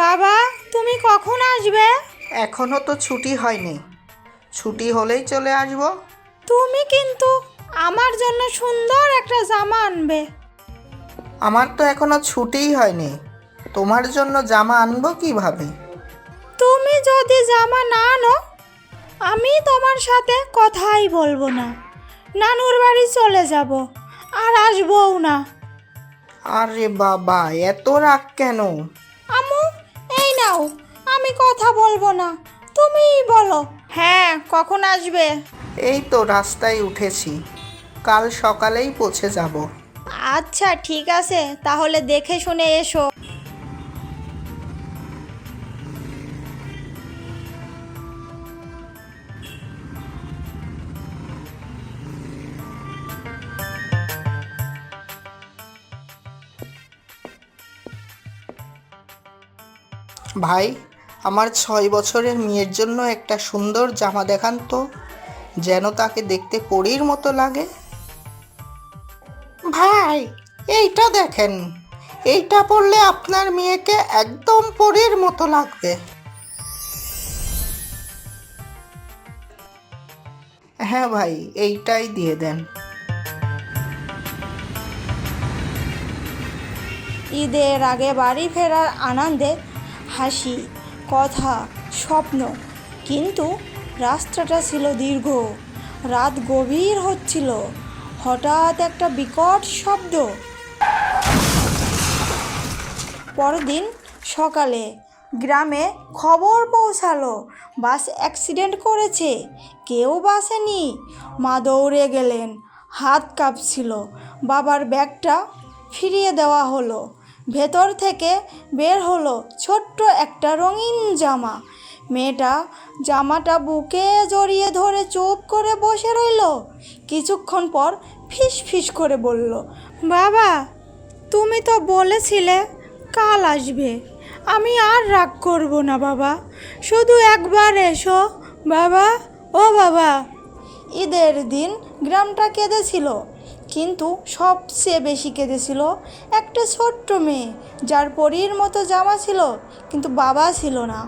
বাবা, তুমি কখন আসবে? এখনো তো ছুটি হয়নি, ছুটি হলেই চলে আসবো। তুমি কিন্তু আমার জন্য সুন্দর একটা জামা আনবে। আমার তো এখনো ছুটিই হয়নি, তোমার জন্য জামা আনবো কিভাবে? তুমি যদি জামা না আনো, আমি তোমার সাথে কথাই বলবো না, নানুর বাড়ি চলে যাব, আর আসবও না। আরে বাবা, এত রাগ কেন? আম্মু, এই নাও, আমি কথা বলবো না, তুমিই বলো। হ্যাঁ, কখন আসবে? এই তো রাস্তায় উঠেছি, কাল সকালেই পৌঁছে যাব। আচ্ছা ঠিক আছে, তাহলে দেখে শুনে এসো। ভাই, আমার 6 বছরের মেয়ের জন্য একটা সুন্দর জামা দেখান তো, যেন তাকে দেখতে পরীর মতো লাগে। ভাই, এইটা দেখেন, এইটা পরলে আপনার মেয়েকে একদম পরীর মতো লাগবে। হ্যাঁ ভাই, এইটাই দিয়ে দেন। ঈদের আগে বাড়ি ফেরার আনন্দে হাসি, কথা, স্বপ্ন, কিন্তু রাস্তাটা ছিল দীর্ঘ, রাত গভীর হচ্ছিল। হঠাৎ একটা বিকট শব্দ। পরদিন সকালে গ্রামে খবর পৌঁছালো, বাস অ্যাক্সিডেন্ট করেছে। কেউ বাসেনি। মা দৌড়ে গেলেন, হাত কাঁপছিল। বাবার ব্যাগটা ফিরিয়ে দেওয়া হলো। ভেতর থেকে বের হলো ছোট্ট একটা রঙিন জামা। মেয়েটা জামাটা বুকে জড়িয়ে ধরে চুপ করে বসে রইল। কিছুক্ষণ পর ফিস ফিস করে বলল, বাবা, তুমি তো বলেছিলে কাল আসবে। আমি আর রাগ করব না বাবা, শুধু একবার এসো বাবা, ও বাবা। ঈদের দিন গ্রামটা কেঁদেছিল, কিন্তু সবচেয়ে বেশি কেঁদেছিল একটা ছোট্ট মেয়ে, যার পরীর মতো জামা ছিল কিন্তু বাবা ছিল না।